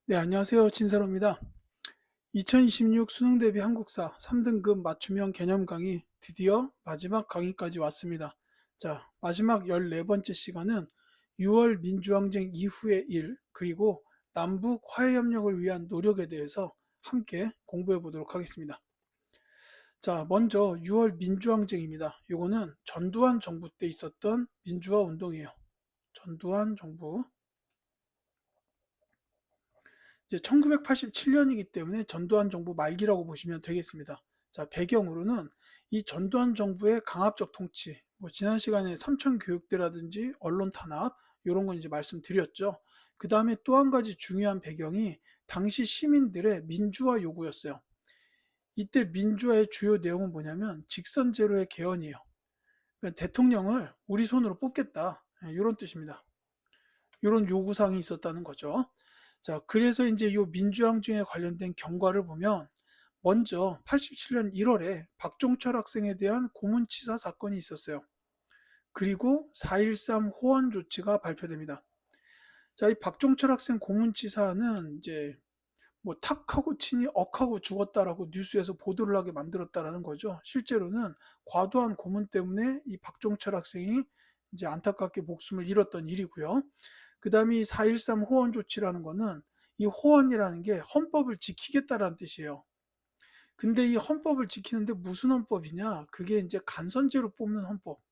네, 안녕하세요. 진사로입니다. 2026 수능 대비 한국사 3등급 맞춤형 개념 강의 드디어 마지막 강의까지 왔습니다. 자, 마지막 14번째 시간은 6월 민주항쟁 이후의 일, 그리고 남북 화해협력을 위한 노력에 대해서 함께 공부해 보도록 하겠습니다. 자, 먼저 6월 민주항쟁입니다. 요거는 전두환 정부 때 있었던 민주화 운동이에요. 전두환 정부. 이제 1987년이기 때문에 전두환 정부 말기라고 보시면 되겠습니다. 자, 배경으로는 이 전두환 정부의 강압적 통치, 지난 시간에 삼천 교육대라든지 언론 탄압, 이런 건 이제 말씀드렸죠. 그 다음에 또 한 가지 중요한 배경이 당시 시민들의 민주화 요구였어요. 이때 민주화의 주요 내용은 뭐냐면 직선제로의 개헌이에요. 그러니까 대통령을 우리 손으로 뽑겠다. 이런 뜻입니다. 이런 요구사항이 있었다는 거죠. 자, 그래서 이제 이 민주항쟁에 관련된 경과를 보면 먼저 87년 1월에 박종철 학생에 대한 고문치사 사건이 있었어요. 그리고 4.13 호원 조치가 발표됩니다. 자, 이 박종철 학생 고문치사는 이제 뭐 탁하고 치니 억하고 죽었다라고 뉴스에서 보도를 하게 만들었다라는 거죠. 실제로는 과도한 고문 때문에 이 박종철 학생이 이제 안타깝게 목숨을 잃었던 일이고요. 그 다음에 이 4.13 호원 조치라는 거는 이 호원이라는 게 헌법을 지키겠다라는 뜻이에요. 근데 이 헌법을 지키는데 무슨 헌법이냐? 그게 이제 간선제로 뽑는 헌법.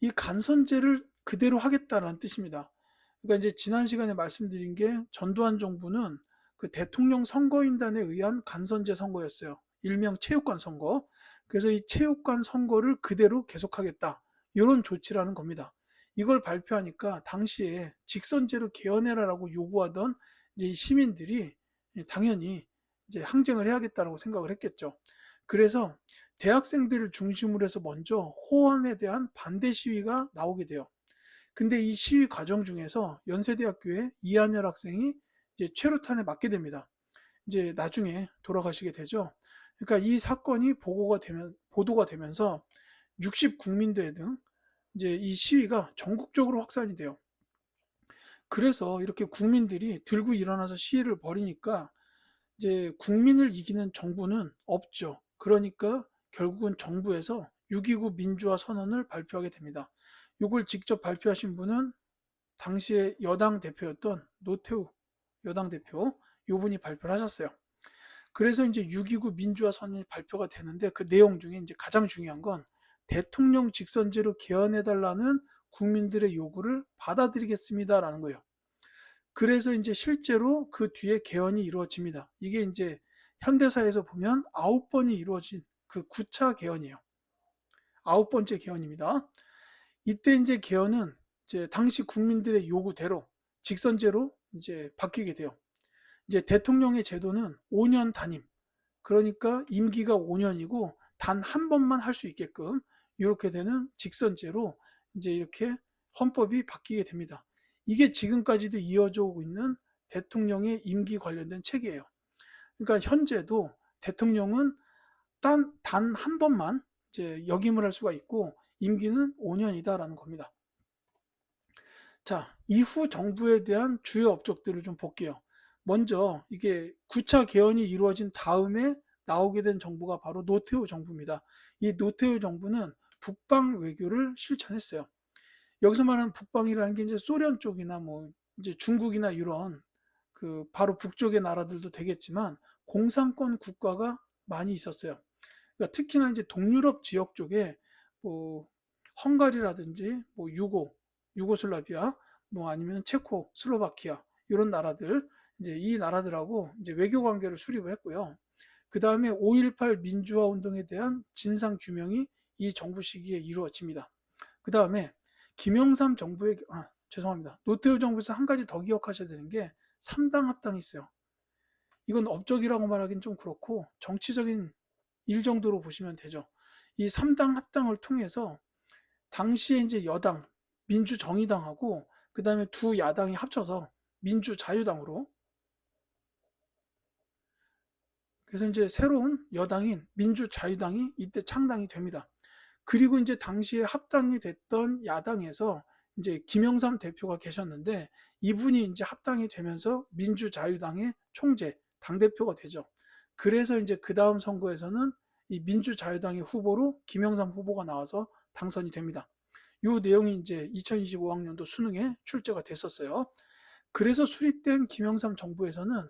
이 간선제를 그대로 하겠다라는 뜻입니다. 그러니까 이제 지난 시간에 말씀드린 게 전두환 정부는 그 대통령 선거인단에 의한 간선제 선거였어요. 일명 체육관 선거. 그래서 이 체육관 선거를 그대로 계속하겠다. 이런 조치라는 겁니다. 이걸 발표하니까 당시에 직선제로 개헌해라라고 요구하던 이제 이 시민들이 당연히 이제 항쟁을 해야겠다라고 생각을 했겠죠. 그래서 대학생들을 중심으로 해서 먼저 호원에 대한 반대 시위가 나오게 돼요. 근데 이 시위 과정 중에서 연세대학교의 이한열 학생이 이제 최루탄에 맞게 됩니다. 이제 나중에 돌아가시게 되죠. 그러니까 이 사건이 보도가 되면서 60 국민대회 등 이제 이 시위가 전국적으로 확산이 돼요. 그래서 이렇게 국민들이 들고 일어나서 시위를 벌이니까 이제 국민을 이기는 정부는 없죠. 그러니까 결국은 정부에서 6.29 민주화 선언을 발표하게 됩니다. 이걸 직접 발표하신 분은 당시에 여당 대표였던 노태우 여당 대표, 요 분이 발표를 하셨어요. 그래서 이제 6.29 민주화 선언이 발표가 되는데 그 내용 중에 이제 가장 중요한 건 대통령 직선제로 개헌해달라는 국민들의 요구를 받아들이겠습니다라는 거예요. 그래서 이제 실제로 그 뒤에 개헌이 이루어집니다. 이게 이제 현대사에서 보면 9번이 이루어진 그 9차 개헌이에요. 9번째 개헌입니다. 이때 이제 개헌은 이제 당시 국민들의 요구대로 직선제로 이제 바뀌게 돼요. 이제 대통령의 제도는 5년 단임. 그러니까 임기가 5년이고 단 한 번만 할 수 있게끔 이렇게 되는 직선제로 이제 이렇게 헌법이 바뀌게 됩니다. 이게 지금까지도 이어져 오고 있는 대통령의 임기 관련된 체계예요. 그러니까 현재도 대통령은 단 한 번만 이제 역임을 할 수가 있고 임기는 5년이다라는 겁니다. 자, 이후 정부에 대한 주요 업적들을 좀 볼게요. 먼저 이게 9차 개헌이 이루어진 다음에 나오게 된 정부가 바로 노태우 정부입니다. 이 노태우 정부는 북방 외교를 실천했어요. 여기서 말하는 북방이라는 게 이제 소련 쪽이나 뭐 이제 중국이나 이런 그 바로 북쪽의 나라들도 되겠지만 공산권 국가가 많이 있었어요. 그러니까 특히나 이제 동유럽 지역 쪽에 뭐 헝가리라든지 뭐 유고슬라비아, 뭐 아니면 체코, 슬로바키아 이런 나라들 이제 이 나라들하고 이제 외교 관계를 수립을 했고요. 그 다음에 5.18 민주화 운동에 대한 진상 규명이 이 정부 시기에 이루어집니다. 그 다음에 김영삼 정부의 죄송합니다. 노태우 정부에서 한 가지 더 기억하셔야 되는 게 3당 합당이 있어요. 이건 업적이라고 말하기는 좀 그렇고 정치적인 일 정도로 보시면 되죠. 이 3당 합당을 통해서 당시에 이제 여당 민주정의당하고 그 다음에 두 야당이 합쳐서 민주자유당으로 그래서 이제 새로운 여당인 민주자유당이 이때 창당이 됩니다. 그리고 이제 당시에 합당이 됐던 야당에서 이제 김영삼 대표가 계셨는데 이분이 이제 합당이 되면서 민주자유당의 총재, 당대표가 되죠. 그래서 이제 그 다음 선거에서는 이 민주자유당의 후보로 김영삼 후보가 나와서 당선이 됩니다. 이 내용이 이제 2025학년도 수능에 출제가 됐었어요. 그래서 수립된 김영삼 정부에서는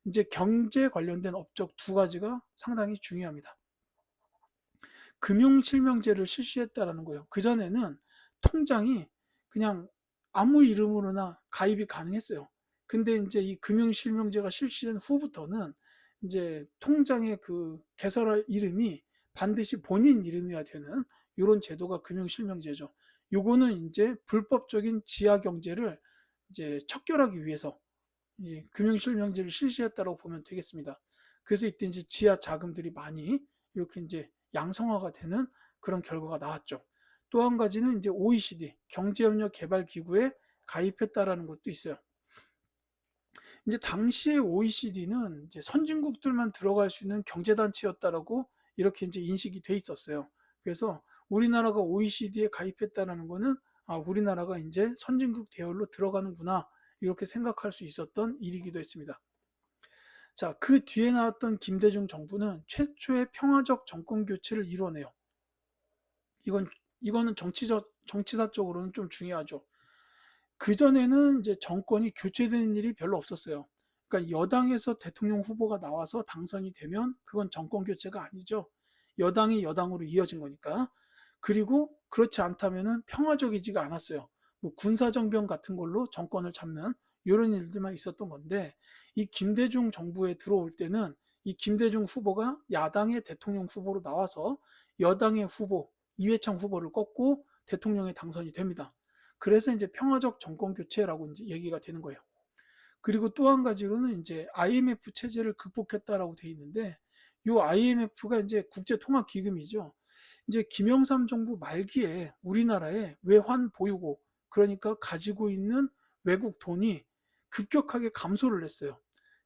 이제 경제 관련된 업적 두 가지가 상당히 중요합니다. 금융실명제를 실시했다라는 거예요. 그전에는 통장이 그냥 아무 이름으로나 가입이 가능했어요. 근데 이제 이 금융실명제가 실시된 후부터는 이제 통장의 그 개설할 이름이 반드시 본인 이름이어야 되는 이런 제도가 금융실명제죠. 요거는 이제 불법적인 지하 경제를 이제 척결하기 위해서 이 금융실명제를 실시했다고 보면 되겠습니다. 그래서 이때 이제 지하 자금들이 많이 이렇게 이제 양성화가 되는 그런 결과가 나왔죠. 또 한 가지는 이제 OECD 경제협력개발기구에 가입했다라는 것도 있어요. 이제 당시에 OECD는 이제 선진국들만 들어갈 수 있는 경제단체였다라고 이렇게 이제 인식이 돼 있었어요. 그래서 우리나라가 OECD에 가입했다라는 거는 우리나라가 이제 선진국 대열로 들어가는구나 이렇게 생각할 수 있었던 일이기도 했습니다. 자, 그 뒤에 나왔던 김대중 정부는 최초의 평화적 정권 교체를 이뤄내요. 이거는 정치사적으로는 좀 중요하죠. 그전에는 이제 정권이 교체되는 일이 별로 없었어요. 그러니까 여당에서 대통령 후보가 나와서 당선이 되면 그건 정권 교체가 아니죠. 여당이 여당으로 이어진 거니까. 그리고 그렇지 않다면은 평화적이지가 않았어요. 뭐 군사정변 같은 걸로 정권을 잡는 이런 일들만 있었던 건데 이 김대중 정부에 들어올 때는 이 김대중 후보가 야당의 대통령 후보로 나와서 여당의 후보 이회창 후보를 꺾고 대통령에 당선이 됩니다. 그래서 이제 평화적 정권 교체라고 이제 얘기가 되는 거예요. 그리고 또 한 가지로는 이제 IMF 체제를 극복했다라고 돼 있는데 이 IMF가 이제 국제통화기금이죠. 이제 김영삼 정부 말기에 우리나라의 외환 보유고 그러니까 가지고 있는 외국 돈이 급격하게 감소를 했어요.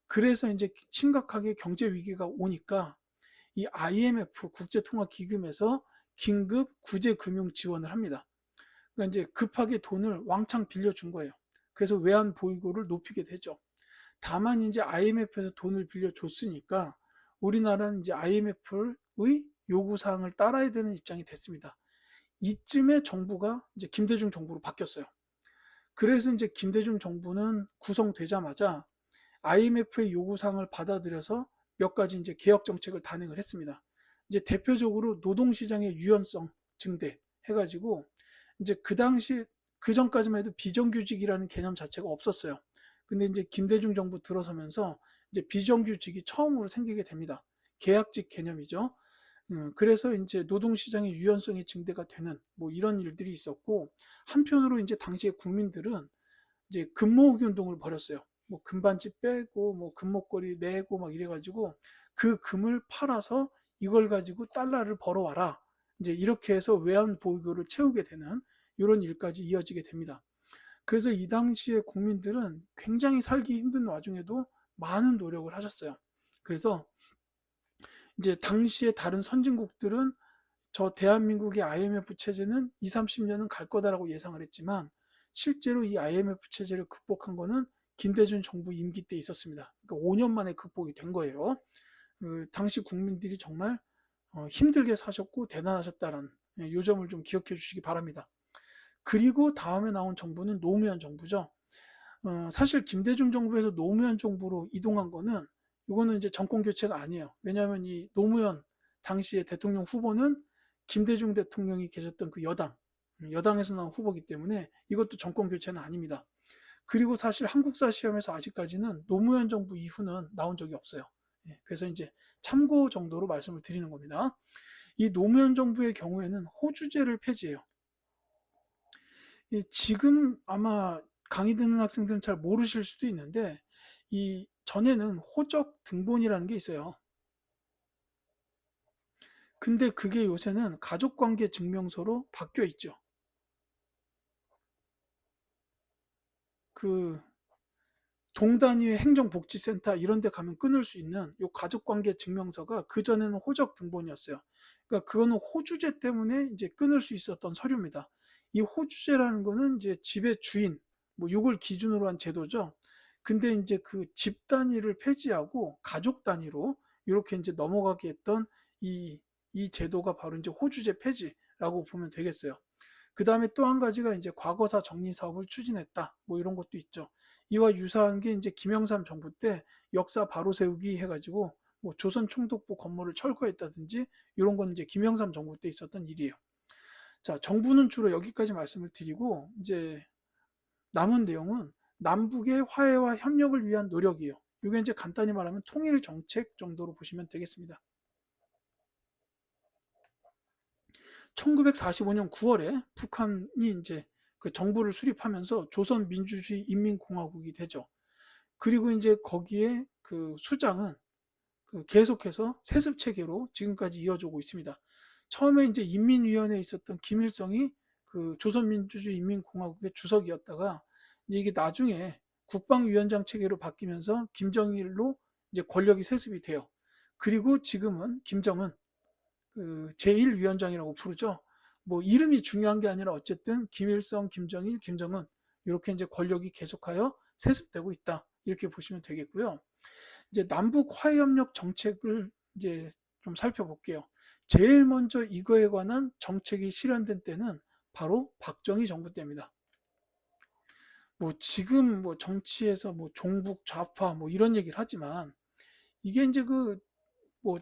그래서 이제 심각하게 경제 위기가 오니까 이 IMF 국제통화기금에서 긴급 구제 금융 지원을 합니다. 그러니까 이제 급하게 돈을 왕창 빌려준 거예요. 그래서 외환 보유고를 높이게 되죠. 다만 이제 IMF에서 돈을 빌려줬으니까 우리나라는 이제 IMF의 요구사항을 따라야 되는 입장이 됐습니다. 이쯤에 정부가 이제 김대중 정부로 바뀌었어요. 그래서 이제 김대중 정부는 구성되자마자 IMF의 요구사항을 받아들여서 몇 가지 이제 개혁 정책을 단행을 했습니다. 이제 대표적으로 노동시장의 유연성 증대 해가지고 이제 그 당시 그 전까지만 해도 비정규직이라는 개념 자체가 없었어요. 근데 이제 김대중 정부 들어서면서 이제 비정규직이 처음으로 생기게 됩니다. 계약직 개념이죠. 그래서 이제 노동시장의 유연성이 증대가 되는 뭐 이런 일들이 있었고 한편으로 이제 당시에 국민들은 이제 금모으기 운동을 벌였어요. 뭐 금반지 빼고 뭐 금목걸이 내고 막 이래가지고 그 금을 팔아서 이걸 가지고 달러를 벌어와라. 이제 이렇게 해서 외환 보유고를 채우게 되는 이런 일까지 이어지게 됩니다. 그래서 이 당시에 국민들은 굉장히 살기 힘든 와중에도 많은 노력을 하셨어요. 그래서 이제 당시에 다른 선진국들은 저 대한민국의 IMF 체제는 2, 30년은 갈 거다라고 예상을 했지만 실제로 이 IMF 체제를 극복한 거는 김대중 정부 임기 때 있었습니다. 그러니까 5년 만에 극복이 된 거예요. 당시 국민들이 정말 힘들게 사셨고 대단하셨다는 요 점을 좀 기억해 주시기 바랍니다. 그리고 다음에 나온 정부는 노무현 정부죠. 사실 김대중 정부에서 노무현 정부로 이동한 거는 이거는 이제 정권 교체가 아니에요. 왜냐하면 이 노무현 당시의 대통령 후보는 김대중 대통령이 계셨던 그 여당에서 나온 후보이기 때문에 이것도 정권 교체는 아닙니다. 그리고 사실 한국사 시험에서 아직까지는 노무현 정부 이후는 나온 적이 없어요. 그래서 이제 참고 정도로 말씀을 드리는 겁니다. 이 노무현 정부의 경우에는 호주제를 폐지해요. 지금 아마 강의 듣는 학생들은 잘 모르실 수도 있는데 이 전에는 호적 등본이라는 게 있어요. 근데 그게 요새는 가족관계 증명서로 바뀌어 있죠. 그 동단위의 행정복지센터 이런 데 가면 끊을 수 있는 요 가족관계 증명서가 그전에는 호적 등본이었어요. 그러니까 그거는 호주제 때문에 이제 끊을 수 있었던 서류입니다. 이 호주제라는 거는 이제 집의 주인, 뭐 이걸 기준으로 한 제도죠. 근데 이제 그 집 단위를 폐지하고 가족 단위로 이렇게 이제 넘어가게 했던 이 제도가 바로 이제 호주제 폐지라고 보면 되겠어요. 그 다음에 또 한 가지가 이제 과거사 정리 사업을 추진했다. 뭐 이런 것도 있죠. 이와 유사한 게 이제 김영삼 정부 때 역사 바로 세우기 해가지고 뭐 조선 총독부 건물을 철거했다든지 이런 건 이제 김영삼 정부 때 있었던 일이에요. 자, 정부는 주로 여기까지 말씀을 드리고 이제 남은 내용은 남북의 화해와 협력을 위한 노력이에요. 이게 이제 간단히 말하면 통일 정책 정도로 보시면 되겠습니다. 1945년 9월에 북한이 이제 그 정부를 수립하면서 조선민주주의 인민공화국이 되죠. 그리고 이제 거기에 그 수장은 그 계속해서 세습 체계로 지금까지 이어지고 있습니다. 처음에 이제 인민위원회에 있었던 김일성이 그 조선민주주의 인민공화국의 주석이었다가 이제 이게 나중에 국방위원장 체계로 바뀌면서 김정일로 이제 권력이 세습이 돼요. 그리고 지금은 김정은 그 제1위원장이라고 부르죠. 뭐 이름이 중요한 게 아니라 어쨌든 김일성, 김정일, 김정은 이렇게 이제 권력이 계속하여 세습되고 있다. 이렇게 보시면 되겠고요. 이제 남북 화해협력 정책을 이제 좀 살펴볼게요. 제일 먼저 이거에 관한 정책이 실현된 때는 바로 박정희 정부 때입니다. 뭐 지금 뭐 정치에서 뭐 종북 좌파 뭐 이런 얘기를 하지만 이게 이제 그 뭐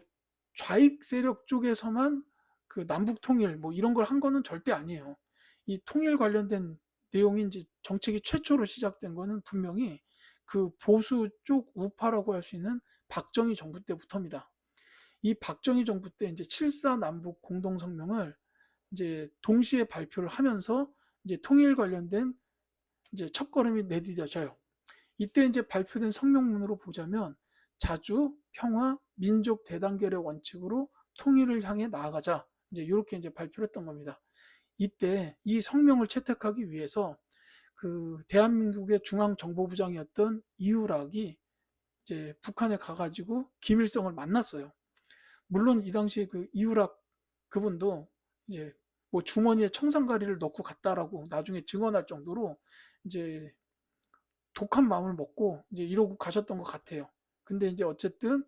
좌익 세력 쪽에서만 그 남북 통일 뭐 이런 걸 한 거는 절대 아니에요. 이 통일 관련된 내용이 이제 정책이 최초로 시작된 거는 분명히 그 보수 쪽 우파라고 할 수 있는 박정희 정부 때부터입니다. 이 박정희 정부 때 이제 7.4 남북 공동성명을 이제 동시에 발표를 하면서 이제 통일 관련된 이제 첫걸음이 내디뎌져요. 이때 이제 발표된 성명문으로 보자면 자주, 평화, 민족 대단결의 원칙으로 통일을 향해 나아가자. 이제 이렇게 이제 발표를 했던 겁니다. 이때 이 성명을 채택하기 위해서 그 대한민국의 중앙정보부장이었던 이우락이 이제 북한에 가가지고 김일성을 만났어요. 물론 이 당시에 그 이우락 그분도 이제 뭐 주머니에 청산가리를 넣고 갔다라고 나중에 증언할 정도로 이제 독한 마음을 먹고 이제 이러고 가셨던 것 같아요. 근데 이제 어쨌든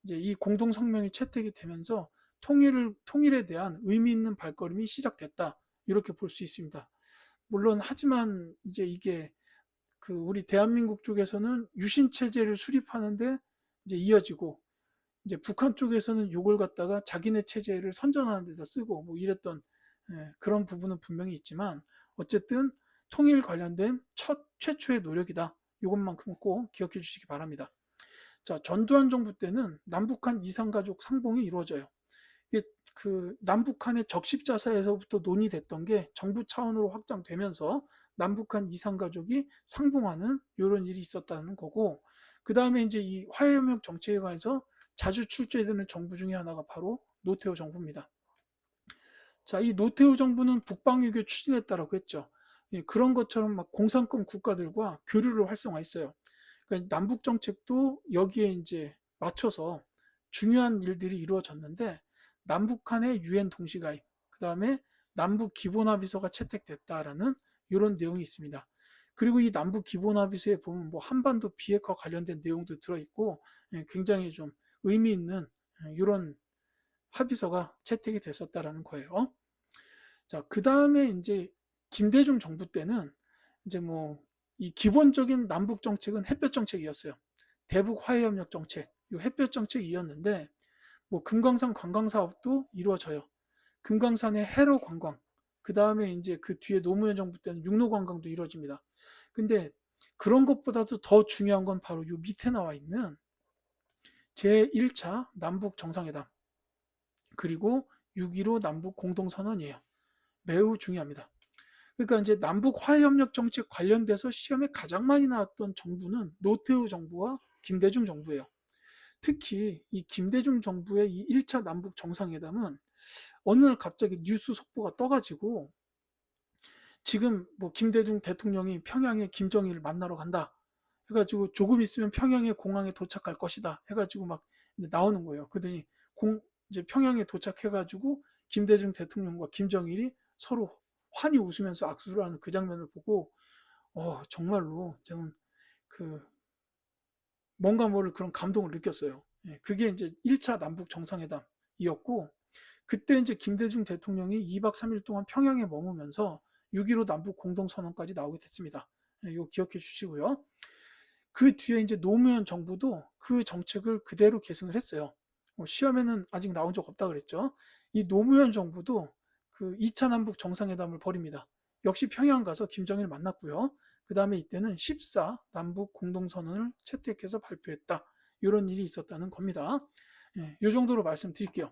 이제 이 공동 성명이 채택이 되면서 통일에 대한 의미 있는 발걸음이 시작됐다. 이렇게 볼 수 있습니다. 물론 하지만 이제 이게 그 우리 대한민국 쪽에서는 유신 체제를 수립하는데 이제 이어지고 이제 북한 쪽에서는 요걸 갖다가 자기네 체제를 선전하는 데다 쓰고 뭐 이랬던 그런 부분은 분명히 있지만 어쨌든 통일 관련된 최초의 노력이다. 이것만큼은 꼭 기억해 주시기 바랍니다. 자, 전두환 정부 때는 남북한 이산가족 상봉이 이루어져요. 이게 그 남북한의 적십자사에서부터 논의됐던 게 정부 차원으로 확장되면서 남북한 이산가족이 상봉하는 이런 일이 있었다는 거고, 그 다음에 이제 이 화해협력 정책에 관해서 자주 출제되는 정부 중에 하나가 바로 노태우 정부입니다. 자, 이 노태우 정부는 북방외교 추진했다라고 했죠. 예, 그런 것처럼 막 공산권 국가들과 교류를 활성화했어요. 그러니까 남북 정책도 여기에 이제 맞춰서 중요한 일들이 이루어졌는데 남북한의 유엔 동시가입, 그 다음에 남북 기본합의서가 채택됐다라는 이런 내용이 있습니다. 그리고 이 남북 기본합의서에 보면 뭐 한반도 비핵화 관련된 내용도 들어있고 굉장히 좀 의미 있는 이런 합의서가 채택이 됐었다라는 거예요. 자, 그 다음에 이제 김대중 정부 때는 이제 뭐 이 기본적인 남북 정책은 햇볕 정책이었어요. 대북 화해협력 정책, 이 햇볕 정책이었는데 뭐 금강산 관광 사업도 이루어져요. 금강산의 해로 관광, 그 다음에 이제 그 뒤에 노무현 정부 때는 육로 관광도 이루어집니다. 근데 그런 것보다도 더 중요한 건 바로 이 밑에 나와 있는 제1차 남북 정상회담 그리고 6.15 남북 공동선언이에요. 매우 중요합니다. 그러니까 이제 남북 화해협력 정책 관련돼서 시험에 가장 많이 나왔던 정부는 노태우 정부와 김대중 정부예요. 특히 이 김대중 정부의 이 1차 남북 정상회담은 어느 날 갑자기 뉴스 속보가 떠가지고 지금 뭐 김대중 대통령이 평양에 김정일을 만나러 간다 해가지고 조금 있으면 평양의 공항에 도착할 것이다 해가지고 막 나오는 거예요. 그러더니 이제 평양에 도착해가지고 김대중 대통령과 김정일이 서로 환히 웃으면서 악수를 하는 그 장면을 보고 정말로 저는 그 뭔가 모를 그런 감동을 느꼈어요. 예, 그게 이제 1차 남북 정상회담이었고 그때 이제 김대중 대통령이 2박 3일 동안 평양에 머무면서 6.15 남북 공동선언까지 나오게 됐습니다. 예, 이거 기억해 주시고요. 그 뒤에 이제 노무현 정부도 그 정책을 그대로 계승을 했어요. 시험에는 아직 나온 적 없다 그랬죠. 이 노무현 정부도 그 2차 남북 정상회담을 벌입니다. 역시 평양 가서 김정일 만났고요. 그 다음에 이때는 14 남북 공동선언을 채택해서 발표했다. 이런 일이 있었다는 겁니다. 예, 이 정도로 말씀드릴게요.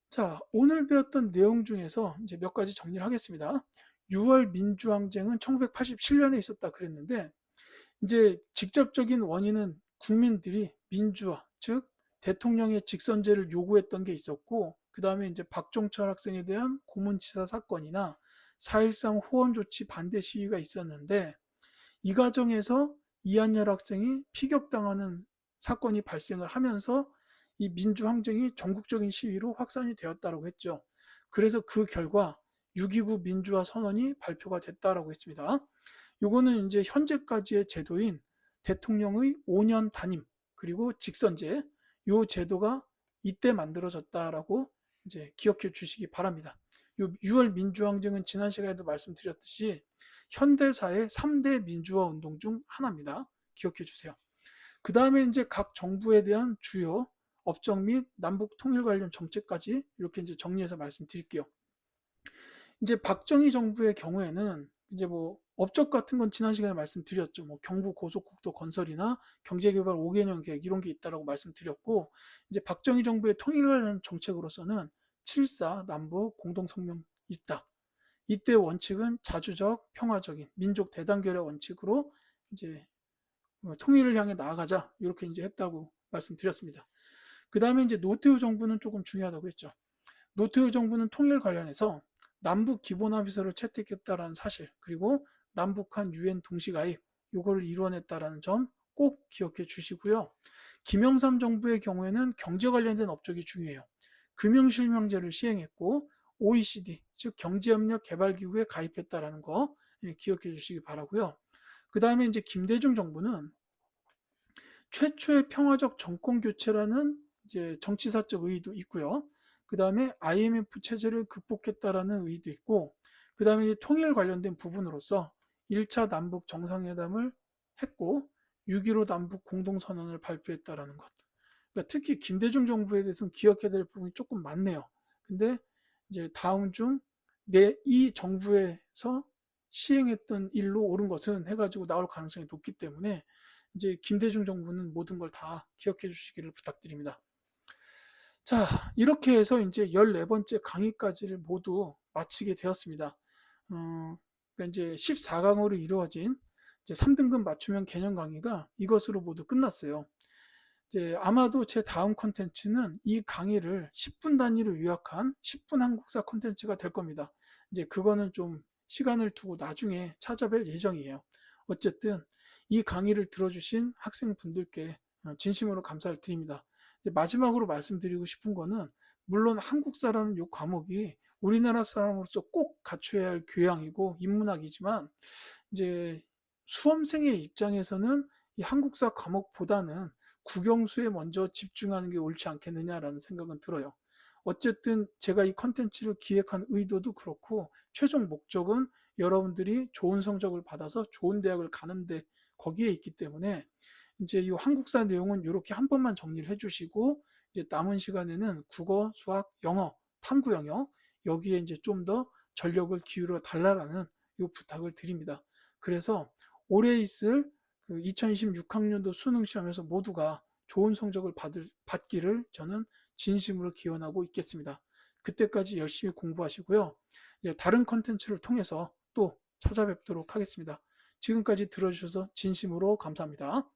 자, 오늘 배웠던 내용 중에서 이제 몇 가지 정리를 하겠습니다. 6월 민주항쟁은 1987년에 있었다 그랬는데 이제 직접적인 원인은 국민들이 민주화, 즉 대통령의 직선제를 요구했던 게 있었고 그 다음에 이제 박종철 학생에 대한 고문치사 사건이나 4.13 호원조치 반대 시위가 있었는데 이 과정에서 이한열 학생이 피격당하는 사건이 발생을 하면서 이 민주항쟁이 전국적인 시위로 확산이 되었다고 했죠. 그래서 그 결과 6.29 민주화 선언이 발표가 됐다라고 했습니다. 요거는 이제 현재까지의 제도인 대통령의 5년 단임 그리고 직선제 요 제도가 이때 만들어졌다라고 이제 기억해 주시기 바랍니다. 요 6월 민주항쟁은 지난 시간에도 말씀드렸듯이 현대사의 3대 민주화 운동 중 하나입니다. 기억해 주세요. 그 다음에 이제 각 정부에 대한 주요 업적 및 남북 통일 관련 정책까지 이렇게 이제 정리해서 말씀드릴게요. 이제 박정희 정부의 경우에는 이제 뭐 업적 같은 건 지난 시간에 말씀드렸죠. 뭐 경부 고속국도 건설이나 경제개발 5개년 계획 이런 게 있다라고 말씀드렸고 이제 박정희 정부의 통일 관련 정책으로서는 7.4 남북 공동성명 있다. 이때 원칙은 자주적, 평화적인 민족 대단결의 원칙으로 이제 통일을 향해 나아가자 이렇게 이제 했다고 말씀드렸습니다. 그 다음에 이제 노태우 정부는 조금 중요하다고 했죠. 노태우 정부는 통일 관련해서 남북 기본합의서를 채택했다라는 사실 그리고 남북한 유엔 동시가입 요거를 이뤄냈다라는 점 꼭 기억해 주시고요. 김영삼 정부의 경우에는 경제 관련된 업적이 중요해요. 금융실명제를 시행했고 OECD 즉 경제협력개발기구에 가입했다라는 거 기억해 주시기 바라고요. 그 다음에 이제 김대중 정부는 최초의 평화적 정권 교체라는 이제 정치사적 의의도 있고요. 그 다음에 IMF 체제를 극복했다라는 의의도 있고, 그 다음에 통일 관련된 부분으로서 1차 남북 정상회담을 했고, 6.15 남북 공동선언을 발표했다라는 것. 그러니까 특히 김대중 정부에 대해서는 기억해야 될 부분이 조금 많네요. 근데 이제 다음 중 이 정부에서 시행했던 일로 옳은 것은 해가지고 나올 가능성이 높기 때문에 이제 김대중 정부는 모든 걸 다 기억해 주시기를 부탁드립니다. 자, 이렇게 해서 이제 14번째 강의까지를 모두 마치게 되었습니다. 그러니까 이제 14강으로 이루어진 이제 3등급 맞춤형 개념 강의가 이것으로 모두 끝났어요. 이제 아마도 제 다음 콘텐츠는 이 강의를 10분 단위로 요약한 10분 한국사 콘텐츠가 될 겁니다. 이제 그거는 좀 시간을 두고 나중에 찾아뵐 예정이에요. 어쨌든 이 강의를 들어주신 학생분들께 진심으로 감사를 드립니다. 마지막으로 말씀드리고 싶은 거는 물론 한국사라는 이 과목이 우리나라 사람으로서 꼭 갖춰야 할 교양이고 인문학이지만 이제 수험생의 입장에서는 이 한국사 과목보다는 국영수에 먼저 집중하는 게 옳지 않겠느냐라는 생각은 들어요. 어쨌든 제가 이 컨텐츠를 기획한 의도도 그렇고 최종 목적은 여러분들이 좋은 성적을 받아서 좋은 대학을 가는데 거기에 있기 때문에 이제 이 한국사 내용은 이렇게 한 번만 정리를 해주시고 이제 남은 시간에는 국어, 수학, 영어, 탐구 영역 여기에 이제 좀 더 전력을 기울여 달라라는 이 부탁을 드립니다. 그래서 올해 있을 그 2026학년도 수능 시험에서 모두가 좋은 성적을 받기를 저는 진심으로 기원하고 있겠습니다. 그때까지 열심히 공부하시고요. 다른 컨텐츠를 통해서 또 찾아뵙도록 하겠습니다. 지금까지 들어주셔서 진심으로 감사합니다.